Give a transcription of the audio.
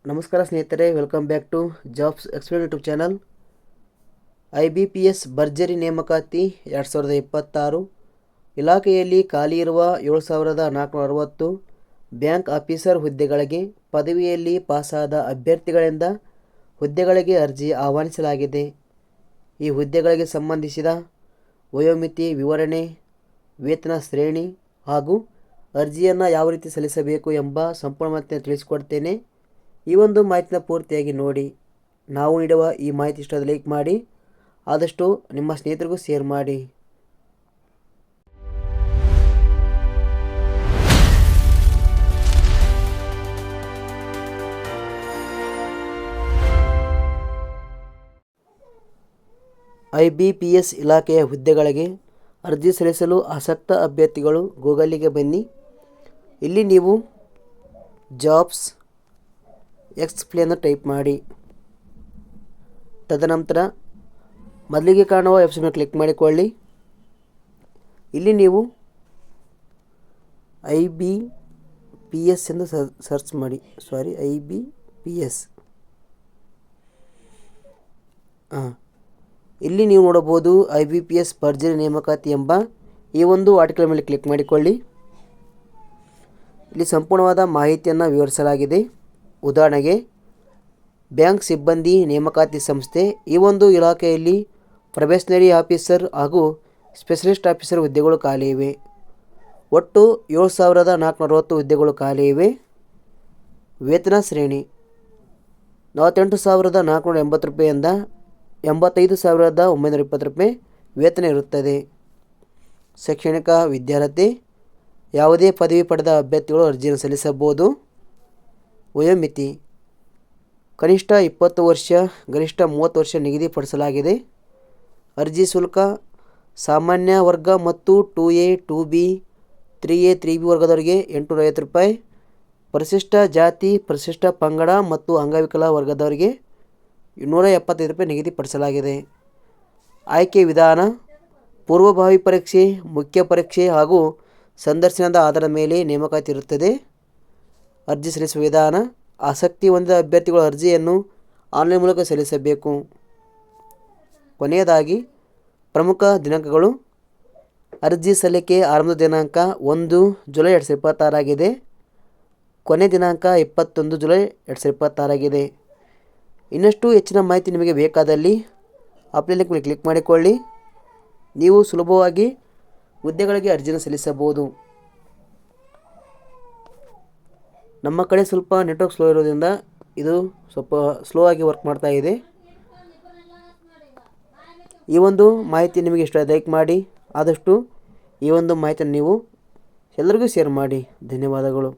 ನಮಸ್ಕಾರ ಸ್ನೇಹಿತರೆ, welcome back to jobs explain YouTube channel. IBPS ಭರ್ಜರಿ ನೇಮಕಾತಿ 2026 ಇಲಾಖೆಯಲ್ಲಿ ಖಾಲಿ ಇರುವ 7460 ಬ್ಯಾಂಕ್ ಆಫೀಸರ್ ಹುದ್ದೆಗಳಿಗೆ ಪದವಿಯಲ್ಲಿ ಪಾಸಾದ ಅಭ್ಯರ್ಥಿಗಳಿಂದ ಹುದ್ದೆಗಳಿಗೆ ಅರ್ಜಿ ಆಹ್ವಾನಿಸಲಾಗಿದೆ. ಈ ಹುದ್ದೆಗಳಿಗೆ ಸಂಬಂಧಿಸಿದ ವಯೋಮಿತಿ ವಿವರಣೆ, ವೇತನ ಶ್ರೇಣಿ ಹಾಗೂ ಅರ್ಜಿಯನ್ನು ಯಾವ ರೀತಿ ಸಲ್ಲಿಸಬೇಕು ಎಂಬ ಸಂಪೂರ್ಣ ಮಾಹಿತಿಯನ್ನು ತಿಳಿಸಿಕೊಡ್ತೇನೆ. ಈ ಒಂದು ಮಾಹಿತಿನ ಪೂರ್ತಿಯಾಗಿ ನೋಡಿ. ನಾವು ನೀಡುವ ಈ ಮಾಹಿತಿ ಇಷ್ಟವಾದ ಲೈಕ್ ಮಾಡಿ, ಆದಷ್ಟು ನಿಮ್ಮ ಸ್ನೇಹಿತರಿಗೂ ಶೇರ್ ಮಾಡಿ. IBPS ಇಲಾಖೆಯ ಹುದ್ದೆಗಳಿಗೆ ಅರ್ಜಿ ಸಲ್ಲಿಸಲು ಆಸಕ್ತ ಅಭ್ಯರ್ಥಿಗಳು ಗೂಗಲ್ಲಿಗೆ ಬನ್ನಿ. ಇಲ್ಲಿ ನೀವು ಜಾಬ್ಸ್ ಎಕ್ಸ್ಪ್ಲೇನ್ ಟೈಪ್ ಮಾಡಿ. ತದನಂತರ ಮೊದಲಿಗೆ ಕಾಣುವ ವೆಬ್ಸೈಟ್ ಮೇಲೆ ಕ್ಲಿಕ್ ಮಾಡಿಕೊಳ್ಳಿ. ಇಲ್ಲಿ ನೀವು IBPS ಎಂದು ಸರ್ಚ್ ಮಾಡಿ. IBPS. ಇಲ್ಲಿ ನೀವು ನೋಡಬಹುದು IBPS ಭರ್ಜರಿ ನೇಮಕಾತಿ ಎಂಬ ಈ ಒಂದು ಆರ್ಟಿಕಲ್ ಮೇಲೆ ಕ್ಲಿಕ್ ಮಾಡಿಕೊಳ್ಳಿ. ಇಲ್ಲಿ ಸಂಪೂರ್ಣವಾದ ಮಾಹಿತಿಯನ್ನು ವಿವರಿಸಲಾಗಿದೆ. ಉದಾಹರಣೆಗೆ, ಬ್ಯಾಂಕ್ ಸಿಬ್ಬಂದಿ ನೇಮಕಾತಿ ಸಂಸ್ಥೆ. ಈ ಒಂದು ಇಲಾಖೆಯಲ್ಲಿ ಪ್ರೊಬೇಷನರಿ ಆಫೀಸರ್ ಹಾಗೂ ಸ್ಪೆಷಲಿಸ್ಟ್ ಆಫೀಸರ್ ಹುದ್ದೆಗಳು ಖಾಲಿ ಇವೆ. ಒಟ್ಟು 7460 ಹುದ್ದೆಗಳು ಖಾಲಿ ಇವೆ. ವೇತನ ಶ್ರೇಣಿ 48,480 ರೂಪಾಯಿಯಿಂದ 85,920 ರೂಪಾಯಿ ವೇತನ ಇರುತ್ತದೆ. ಶೈಕ್ಷಣಿಕ ವಿದ್ಯಾರ್ಹತೆ ಯಾವುದೇ ಪದವಿ ಪಡೆದ ಅಭ್ಯರ್ಥಿಗಳು ಅರ್ಜಿಯನ್ನು ಸಲ್ಲಿಸಬಹುದು. ವಯೋಮಿತಿ ಕನಿಷ್ಠ 20 ವರ್ಷ, ಗರಿಷ್ಠ 30 ವರ್ಷ ನಿಗದಿಪಡಿಸಲಾಗಿದೆ. ಅರ್ಜಿ ಶುಲ್ಕ ಸಾಮಾನ್ಯ ವರ್ಗ ಮತ್ತು 2A, 2B, 3A, 3B ವರ್ಗದವರಿಗೆ 850 ರೂಪಾಯಿ, ಪರಿಶಿಷ್ಟ ಜಾತಿ, ಪರಿಶಿಷ್ಟ ಪಂಗಡ ಮತ್ತು ಅಂಗವಿಕಲ ವರ್ಗದವರಿಗೆ 275 ರೂಪಾಯಿ ನಿಗದಿಪಡಿಸಲಾಗಿದೆ. ಆಯ್ಕೆ ವಿಧಾನ ಪೂರ್ವಭಾವಿ ಪರೀಕ್ಷೆ, ಮುಖ್ಯ ಪರೀಕ್ಷೆ ಹಾಗೂ ಸಂದರ್ಶನದ ಆಧಾರದ ಮೇಲೆ ನೇಮಕಾತಿ ಇರುತ್ತದೆ. ಅರ್ಜಿ ಸಲ್ಲಿಸುವ ವಿಧಾನ: ಆಸಕ್ತಿ ಹೊಂದಿದ ಅಭ್ಯರ್ಥಿಗಳು ಅರ್ಜಿಯನ್ನು ಆನ್ಲೈನ್ ಮೂಲಕ ಸಲ್ಲಿಸಬೇಕು. ಕೊನೆಯದಾಗಿ ಪ್ರಮುಖ ದಿನಾಂಕಗಳು: ಅರ್ಜಿ ಸಲ್ಲಿಕೆ ಆರಂಭದ ದಿನಾಂಕ 1 ಜುಲೈ 2026 ಆಗಿದೆ. ಕೊನೆ ದಿನಾಂಕ 21 ಜುಲೈ 2026 ಆಗಿದೆ. ಇನ್ನಷ್ಟು ಹೆಚ್ಚಿನ ಮಾಹಿತಿ ನಿಮಗೆ ಬೇಕಾದಲ್ಲಿ ಅಪ್ಲೈ ಲಿಂಕ್ ಮೇಲೆ ಕ್ಲಿಕ್ ಮಾಡಿಕೊಳ್ಳಿ. ನೀವು ಸುಲಭವಾಗಿ ಹುದ್ದೆಗಳಿಗೆ ಅರ್ಜಿಯನ್ನು ಸಲ್ಲಿಸಬಹುದು. ನಮ್ಮ ಕಡೆ ಸ್ವಲ್ಪ ನೆಟ್ವರ್ಕ್ ಸ್ಲೋ ಇರೋದ್ರಿಂದ ಇದು ಸ್ವಲ್ಪ ಸ್ಲೋ ಆಗಿ ವರ್ಕ್ ಮಾಡ್ತಾ ಇದೆ. ಈ ಒಂದು ಮಾಹಿತಿ ನಿಮಗೆ ಇಷ್ಟ ಲೈಕ್ ಮಾಡಿ, ಆದಷ್ಟು ಈ ಒಂದು ಮಾಹಿತಿಯನ್ನು ನೀವು ಎಲ್ಲರಿಗೂ ಶೇರ್ ಮಾಡಿ. ಧನ್ಯವಾದಗಳು.